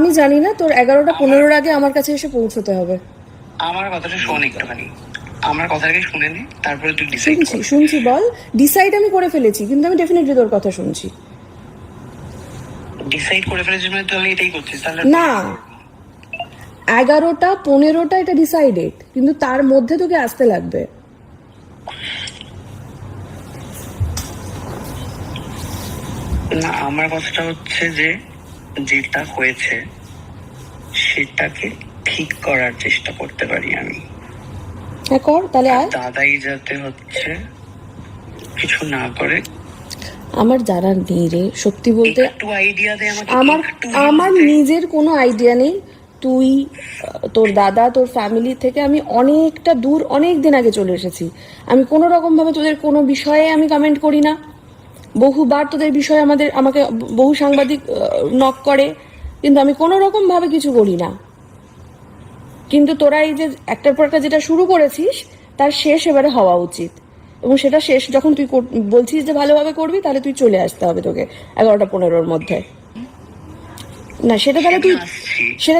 আমি জানি না, তোর 11টা 15-র আগে আমার কাছে এসে পৌঁছতে হবে। আমার কথাটা শোন একটুখানি, আমার কথাটাকে শুনে নে, তারপরে তুই ডিসাইড কর। শুনছি বল। ডিসাইড আমি করে ফেলেছি, কিন্তু আমি ডেফিনেটলি তোর কথা শুনছি। ডিসাইড করে ফেলেছিস মানে তুই এটাই করছিস তাহলে? না, 11টা 15টা এটা ডিসাইডেড, কিন্তু তার মধ্যে তোকে আসতে লাগবে। না, আমার কথাটা হচ্ছে যে যেটা হয়েছে সেটাকে ঠিক করার চেষ্টা করতে পারি আমি। হ্যাঁ কর, তাহলে আয়। দাদাই যাতে হচ্ছে কিছু না করে। আমার জানার নেই রে, সত্যি বলতে। একটু আইডিয়া দে আমাকে। আমার নিজের কোনো আইডিয়া নেই। তুই, তোর দাদা, তোর ফ্যামিলি থেকে আমি অনেকটা দূর, অনেক দিন আগে চলে এসেছি। আমি কোনো রকম ভাবে তোদের কোনো বিষয়ে আমি কমেন্ট করি না। বহুবার তোদের বিষয়ে আমাকে বহু সাংবাদিক নক করে, কিন্তু আমি কোনো রকম ভাবে কিছু করি না। কিন্তু তোরা এই যে একটার পর একটা যেটা শুরু করেছিস, তার শেষ এবারে হওয়া উচিত। এবং সেটা শেষ যখন তুই বলছিস যে ভালোভাবে করবি, তাহলে তুই চলে আসতে হবে তোকে 11টা 15-র মধ্যে। না সেটা তাহলে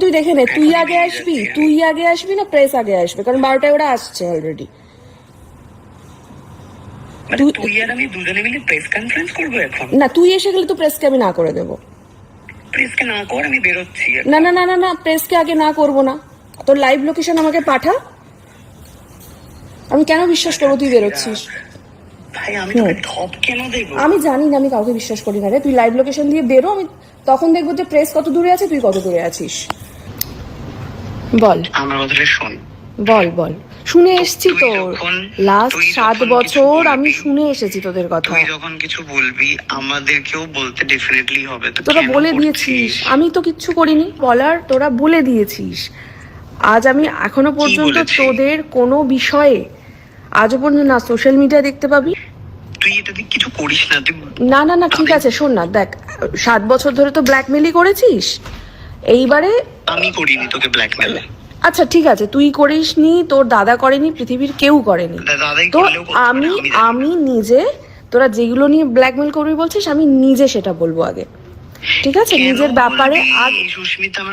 তুই দেখে নে, তুই আগে আসবি না প্রেস আগে আসবে? কারণ 12টায় ওরা আসছে অলরেডি। তুই আর আমি দুজনে মিলে প্রেস কনফারেন্স করবো এখন? না, তুই এসে গেলে তো প্রেসকে আমি না করে দেবো। প্রেসকে না কর, আমি বেরোচ্ছি। না না না না না, প্রেসকে আগে না করবো না। তোর লাইভ লোকেশন আমাকে পাঠা। আমি কেন বিশ্বাস করবো তুই বেরোচ্ছিস? ভাই আমি তোকে ঠপ কেন দেবো? আমি জানি না, আমি কাউকে বিশ্বাস করি না রে। তুই লাইভ লোকেশন দিয়ে বেরো, আমি তখন দেখবো যে প্রেস কত দূরে আছে, তুই কত দূরে আছিস। বল, আমার কথাটা শোন। বল। শুনে এসছি তো, লাস্ট 7 বছর আমি শুনে এসেছি তোদের কথা। তুই যখন কিছু বলবি আমাদেরকেও বলতে ডেফিনেটলি হবে। তোরা বলে দিয়েছিস, আমি তো কিচ্ছু করিনি বলার, তোরা বলে দিয়েছিস। আজ আমি এখনো পর্যন্ত তোদের কোনো বিষয়ে আজও পর্যন্ত না সোশ্যাল মিডিয়া দেখতে পাবি। তুই এটা কিছু করিস না। না না না, ঠিক আছে শোন না, দেখ 7 বছর ধরে তো ব্ল্যাকমেলই করেছিস। এইবারে আমি করিনি তোকে ব্ল্যাকমেল। আচ্ছা ঠিক আছে, তুই করিসনি, তোর দাদা করেনি, পৃথিবীর কেউ করেনি। তো আমি নিজে, তোরা যেগুলো নিয়ে ব্ল্যাকমেল করবি বলছিস, আমি নিজে সেটা বলবো আগে, ঠিক আছে? নিজের ব্যাপারে।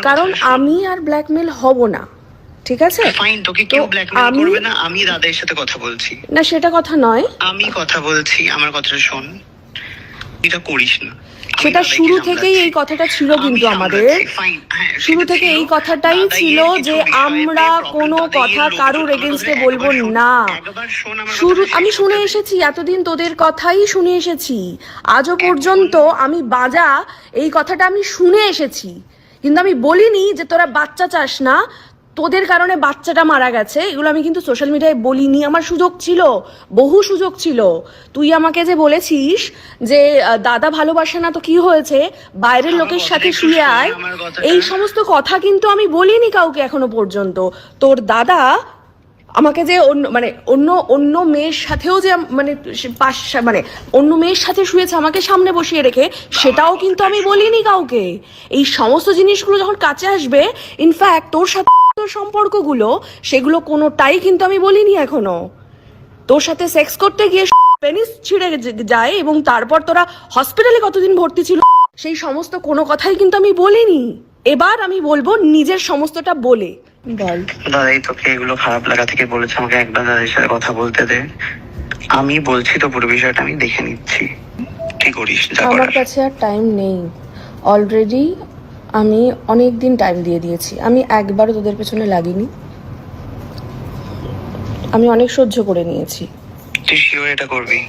কারণ আমি আর ব্ল্যাকমেল হব না, ঠিক আছে? ফাইন, তোকে কেউ ব্ল্যাকমেল করবে না। আমি দাদার সাথে কথা বলছি। না সেটা কথা নয়, আমি কথা বলছি, আমার কথাটা শোন। এটা করিস না। সেটা শুরু থেকেই এই কথাটা ছিল, কিন্তু আমাদের শুরু থেকে এই কথাটাই ছিল যে আমরা কোনো কথা কারুর এগেইনস্টে বলবো না। আমি শুনে এসেছি, এতদিন তোদের কথাই শুনে এসেছি। আজও পর্যন্ত আমি বাজা এই কথাটা আমি শুনে এসেছি, কিন্তু আমি বলিনি যে তোরা বাচ্চা চাস না, তোদের কারণে বাচ্চাটা মারা গেছে। এগুলো আমি কিন্তু সোশ্যাল মিডিয়ায় বলিনি। আমার সুযোগ ছিল, বহু সুযোগ ছিল। তুই আমাকে যে বলেছিস যে দাদা ভালোবাসে না তো কি হয়েছে, বাইরের লোকের সাথে শুয়ে আয়, এই সমস্ত কথা কিন্তু আমি বলিনি কাউকে এখনো পর্যন্ত। তোর দাদা আমাকে যে অন্য মেয়ের সাথেও যে মানে অন্য মেয়ের সাথে শুয়েছে আমাকে সামনে বসিয়ে রেখে, সেটাও কিন্তু আমি বলিনি কাউকে। এই সমস্ত জিনিসগুলো যখন কাছে আসবে, ইনফ্যাক্ট তোর সাথে সম্পর্কগুলো, সেগুলো কোনোটাই কিন্তু আমি বলিনি এখনো। তোর সাথে সেক্স করতে গিয়ে পেনিস ছিঁড়ে যায় এবং তারপর তোরা হসপিটালে কতদিন ভর্তি ছিল, সেই সমস্ত কোনো কথাই কিন্তু আমি বলিনি। এবার আমি বলবো নিজের সমস্তটা বলে। বল। দাদাই তোকে এগুলো খারাপ লাগা থেকে বলেছে আমাকে একবার দাদার সাথে কথা বলতে দে। আমি বলছি তো পুরো বিষয়টা আমি দেখে নিচ্ছি, ঠিক করিস। আমার কাছে আর টাইম নেই, অলরেডি আমি অনেক দিন টাইম দিয়ে দিয়েছি। আমি একবারও তোদের পেছনে লাগিনি, আমি অনেক সহ্য করে নিয়েছি। তুই শিওর এটা করবি?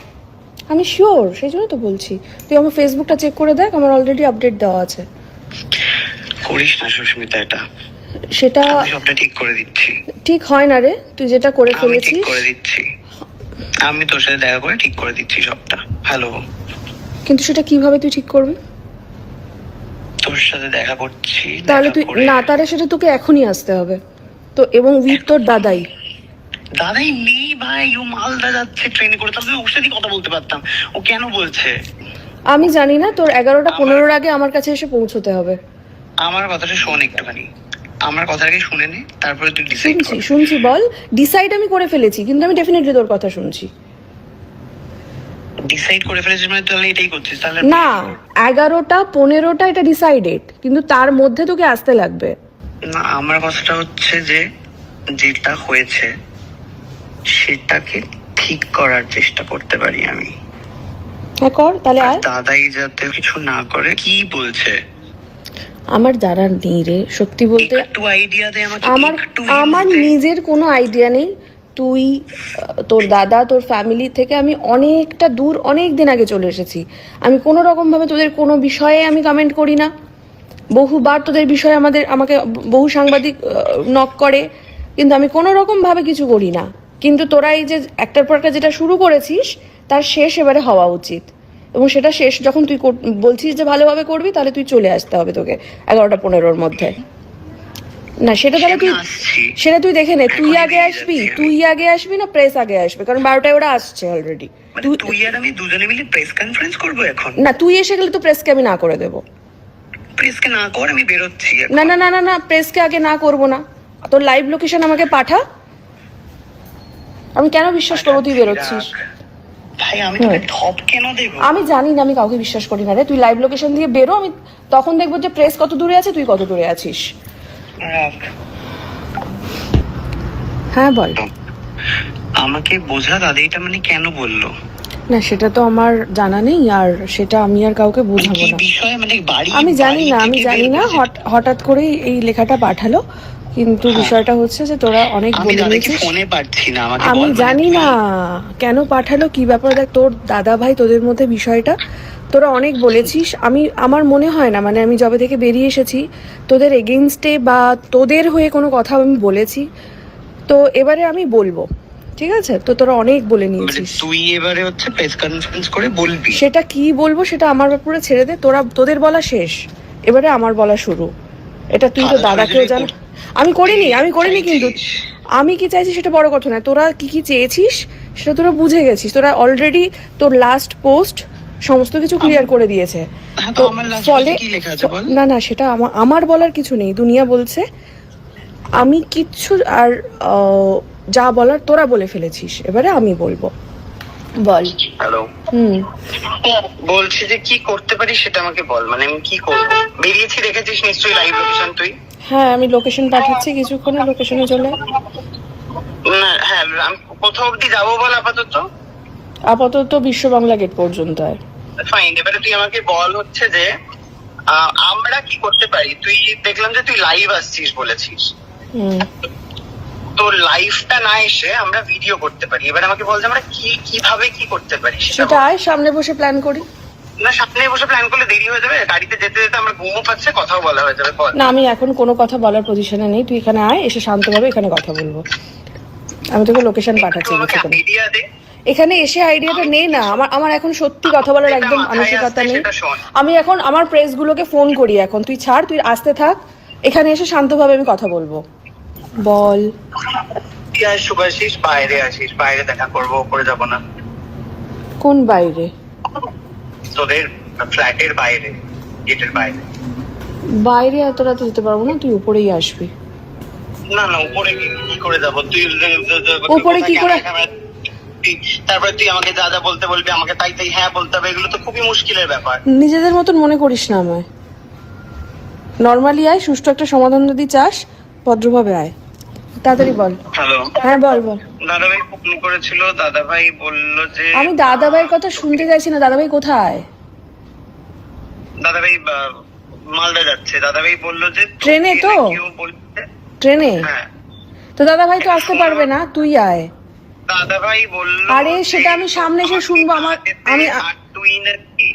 আমি শিওর, সেই জন্য তো বলছি। তুই আমার ফেসবুকটা চেক করে দেখ, আমার অলরেডি আপডেট দেওয়া আছে। করিস না সুস্মিতা এটা, সেটা সবটা ঠিক করে দিচ্ছি। ঠিক হয় না রে, তুই যেটা করে ফেলেছিস। ঠিক করে দিচ্ছি, আমি তোর সাথে দেখা করে ঠিক করে দিচ্ছি সবটা। হ্যালো, কিন্তু সেটা কিভাবে তুই ঠিক করবি? তোর সাথে দেখা করছি। তাহলে তুই না, তাহলে সেটা তোকে এখনই আসতে হবে তো, এবং উইথ তোর দাদাই নেই ভাই, ও মালদা যাচ্ছে ট্রেনে করে, তাহলে ওর সাথে কথা বলতে পারতাম। ও কেন বলছে? আমি জানি না, তোর 11টা 15-র আগে আমার কাছে এসে পৌঁছতে হবে। আমার কথাটা শোন একটুখানি, আমার কথাটাকে শুনে নে, তারপরে তুই ডিসাইড কর। শুনছি বল। ডিসাইড আমি করে ফেলেছি, কিন্তু আমি ডেফিনেটলি তোর কথা শুনছি। ডিসাইড করে ফেলেছিস মানে তাহলে এটাই করছিস তাহলে? না, 11টা 15টা এটা ডিসাইডেড, কিন্তু তার মধ্যে তোকে আসতে লাগবে। না, আমার কথাটা হচ্ছে যে যেটা হয়েছে সেটাকে ঠিক করার চেষ্টা করতে পারি আমি। হ্যাঁ কর, তাহলে আর আয়। দাদাই যাতে কিছু না করে। কি বলছে? আমার জানার নেই রে, সত্যি বলতে। একটু আইডিয়া দে আমাকে, আমার একটু আমার hint দে। নিজের কোনো আইডিয়া নেই। তুই তোর দাদা, তোর ফ্যামিলি থেকে আমি অনেকটা দূর, অনেক দিন আগে চলে এসেছি। আমি কোনো রকমভাবে তোদের কোনো বিষয়ে আমি কমেন্ট করি না। বহুবার তোদের বিষয়ে আমাকে বহু সাংবাদিক নক করে, কিন্তু আমি কোনো রকমভাবে কিছু করি না। কিন্তু তোরা এই যে একটার পর একটা যেটা শুরু করেছিস, তার শেষ এবারে হওয়া উচিত। এবং সেটা শেষ যখন তুই বলছিস যে ভালোভাবে করবি, তাহলে তুই চলে আসতে হবে তোকে 11টা 15-র মধ্যে। না সেটা তাহলে তুই, আসছি। সেটা তুই দেখে নে। তুই এখনই আগে বেরিয়ে আসবি, যাচ্ছি আমি। তুই আগে আসবি না প্রেস আগে আসবে? কারণ 12টায় ওরা আসছে অলরেডি। মানে তুই আর আমি দুজনে মিলে প্রেস কনফারেন্স করবো এখন? না, তুই এসে গেলে তো প্রেসকে আমি না করে দেবো। প্রেসকে না কর, আমি বেরোচ্ছি এখন। না না না না না, প্রেসকে আগে না করবো না। তোর লাইভ লোকেশন আমাকে পাঠা। আমি কেন বিশ্বাস করবো তুই বেরোচ্ছিস? ভাই আমি তোকে ঠপ কেন দেবো? আমি জানি না, আমি কাউকে বিশ্বাস করি না রে। তুই লাইভ লোকেশন দিয়ে বেরো, আমি তখন দেখবো যে প্রেস কত দূরে আছে, তুই কত দূরে আছিস। রাখ। হ্যাঁ বল। আমাকে বোঝা দাদা এটা মানে কেন বললো? না সেটা তো আমার জানা নেই, আর সেটা আমি আর কাউকে বোঝাবো কি না। বিষয় মানে বাড়ি? আমি জানি না, আমি বাড়ি জানি থেকে না, বের করেছে? হঠাৎ করেই এই লেখাটা পাঠালো। কিন্তু বিষয়টা হচ্ছে যে তোরা অনেক আমি বলে দাদাকে নিয়েছিস। ফোনে পাচ্ছি না, আমাকে আমি বল মানে জানি কি? না কেন পাঠালো, কি ব্যাপার। দেখ, তোর দাদা ভাই তোদের মধ্যে বিষয়টা তোরা অনেক বলেছিস। আমার মনে হয় না, মানে আমি যবে থেকে বেরিয়ে এসেছি তোদের এগেইনস্টে বা তোদের হয়ে কোনো কথা আমি বলেছি। তো এবারে আমি বলবো, ঠিক আছে? তো তোরা অনেক বলে মানে নিয়েছিস। তুই এবারে হচ্ছে প্রেস কনফারেন্স করে বলবি? সেটা কি বলবো সেটা আমার ব্যাপারে ছেড়ে দে। তোদের বলা শেষ, এবারে আমার বলা শুরু। এটা তুই তো আলাদা দাদাকেও করে জান। যদি আমি করিনি কিন্তু চাইছিস। আমি কি চাইছি সেটা বড় কথা নয়। তোরা কি কি চেয়েছিস সেটা তোরা বুঝে গেছিস। তোরা অলরেডি তোর লাস্ট পোস্ট সমস্ত কিছু ক্লিয়ার করে দিয়েছে। হ্যাঁ, তো তো আমার last ফলে post-এ কি লেখা আছে বল? না না, সেটা আমার বলার কিছু নেই। দুনিয়া বলছে, আমি কিচ্ছু আর যা বলার তোরা বলে ফেলেছিস, এবারে আমি বলবো। বল। হ্যালো। বলছি যে কি করতে পারি সেটা আমাকে বল, মানে আমি কি করব? বেরিয়েছি দেখেছিস নিশ্চয়ই লাইভ লোকেশন তুই? হ্যাঁ, আমি লোকেশন পাঠাচ্ছি, কিছুক্ষণে লোকেশনে চলে। না হ্যাঁ, আমি কোথাও অব্দি যাবো বল আপাতত? আপাতত বিশ্ব বাংলা গেট পর্যন্ত আয়। ফাইন, এবারে তুই আমাকে বল হচ্ছে যে আমরা কি করতে পারি। তুই দেখলাম যে তুই লাইভ আসছিস বলেছিস, হুম। তো লাইভটা না এসে আমরা ভিডিও করতে পারি। এবার আমাকে বল যে আমরা কিভাবে কি করতে পারি সেটা সেটা বল। আয়, সামনে বসে প্ল্যান করি। না সামনে বসে প্ল্যান করলে দেরি হয়ে যাবে, গাড়িতে যেতে যেতে আমার ঘুমও পাচ্ছে, কথাও বলা হয়ে যাবে। বল। না, আমি এখন কোনো কথা বলার পজিশনে নেই। তুই এখানে আয়, এসে শান্তভাবে এখানে কথা বলবো। আমি তোকে লোকেশন পাঠাচ্ছি একটু আমাকে কিছুক্ষণে। আইডিয়া দে। এখানে এসে আইডিয়াটা নে না। আমার এখন সত্যি কথা বলার যেটা একদম মাথায় মানসিকতা আসছে নেই। সেটা শোন। আমি এখন আমার প্রেসগুলোকে ফোন করি এখন। তুই ছাড়, তুই আসতে থাক। এখানে এসে শান্তভাবে আমি কথা বলবো। বল। তুই আর শুভাশিস বাইরে আসিস, বাইরে দেখা করবো, ওপরে যাবো না। কোন বাইরে? তোদের ফ্ল্যাটের বাইরে, গেটের বাইরে। বাইরে এত রাতে যেতে পারবো না, তুই উপরেই আসবি। না না, উপরে কি করে যাবো? তুই উপরে কি করে? তারপরে তুই আমাকে যা যা বলতে বলবি, আমাকে তাই তাই হ্যাঁ বলতে হবে, এগুলো তো খুবই মুশকিলের ব্যাপার। নিজেদের মতন মনে করিস না আমায়। নর্মালি আয়, সুষ্ঠু একটা সমাধান যদি চাস ভদ্রভাবে আয়। তাড়াতাড়ি বল। হ্যালো। হ্যাঁ বল বল। দাদাভাই ফোন করেছিল, দাদাভাই বললো যে আমি দাদাভাইয়ের কথা শুনতে চাইছি না। দাদাভাই কোথায়? দাদাভাই মালদা যাচ্ছে। দাদাভাই বললো যে ট্রেনে তো? কেউ বলছে। ট্রেনে? হ্যাঁ, তো দাদাভাই তো আসতে পারবে না, তুই আয়। দাদাভাই বললো আরে সেটা আমি সামনে এসে শুনবো। আমি আর তুই নাকি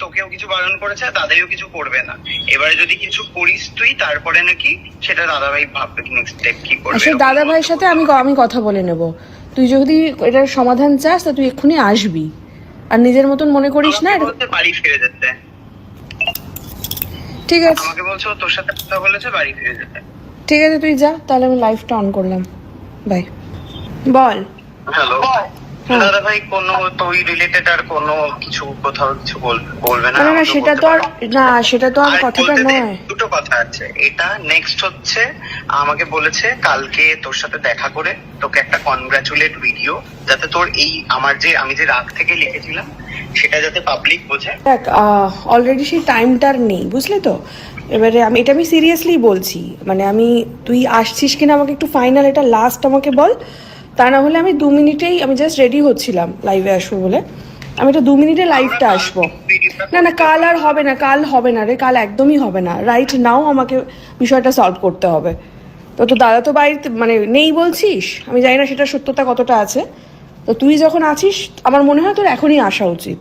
তোকেও কিছু বারণ করেছে, আর দাদাইও কিছু করবে না। এবারে যদি কিছু করিস তুই, তারপরে নাকি সেটা দাদাভাই ভাববে নেক্সট স্টেপ কি করবে। সেই দাদাভাইয়ের সাথে আমি কথা বলে নেব। তুই যদি এটার সমাধান চাস তা তুই এক্ষুনি আসবি। আর নিজের মতন মনে করিস না। আমাকে বলছে বাড়ি ফিরে যেতে। ঠিক আছে, আমাকে বলছে ও তোর সাথে কথা বলেছে, বাড়ি ফিরে যেতে। ঠিক আছে, তুই যা তাহলে। আমি লাইভটা অন করলাম। বাই। বল। হ্যালো। হ্যাঁ। দাদা ভাই কোনো তো ওই রিলেটেড আর কোনো কিছু কোথাও কিছু বলবে না, না না আমাকেও সেটা বলতে তো আর পারো। না সেটা তো আর আর কথাটা বলতে দে, নয়। দুটো কথা আছে। এটা নেক্সট হচ্ছে, আমাকে বলেছে কালকে তোর সাথে দেখা করে তোকে একটা কনগ্রাচুলেট ভিডিও, যাতে তোর এই আমি যে রাগ থেকে লিখেছিলাম সেটা যাতে পাবলিক বোঝে। দেখ অলরেডি সেই টাইমটার নেই, বুঝলি তো। এবারে আমি সিরিয়াসলি বলছি, মানে তুই আসছিস কিনা আমাকে একটু ফাইনাল এটা লাস্ট আমাকে বল। তা না হলে আমি 2 মিনিটেই, আমি জাস্ট রেডি হচ্ছিলাম লাইভে আসবো বলে, আমি এটা 2 মিনিটে লাইভটা আসবো। না না কাল আর হবে না, কাল হবে না রে, কাল একদমই হবে না। রাইট নাও আমাকে বিষয়টা সলভ করতে হবে। তো দাদা তো বাড়িতে মানে নেই বলছিস, আমি জানি না সেটা সত্যতা কতটা আছে। তো তুই যখন আছিস আমার মনে হয় তোর এখনই আসা উচিত।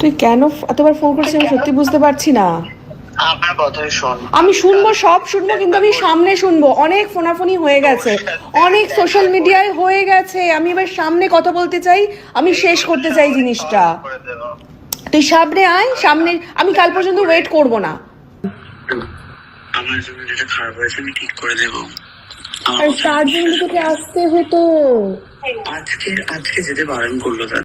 তুই কেন এতবার ফোন করছিস আমি সত্যি বুঝতে পারছি না। আমার কথাই শোন। আমি শুনবো, সব শুনবো, কিন্তু আমি সামনে শুনবো। অনেক ফোনাফোনি হয়ে গেছে, অনেক সোশ্যাল মিডিয়ায় হয়ে গেছে, আমি এবার সামনে কথা বলতে চাই, আমি শেষ করতে চাই জিনিসটা। তুই সামনে আয়, সামনে। আমি কাল পর্যন্ত ওয়েট করব না। আমার জন্য যেটা খারাপ হয়েছে আমি ঠিক করে দেবো। আর তার জন্য তোকে আসতে হতো। আজকে যেতে বারণ করলো দাদা।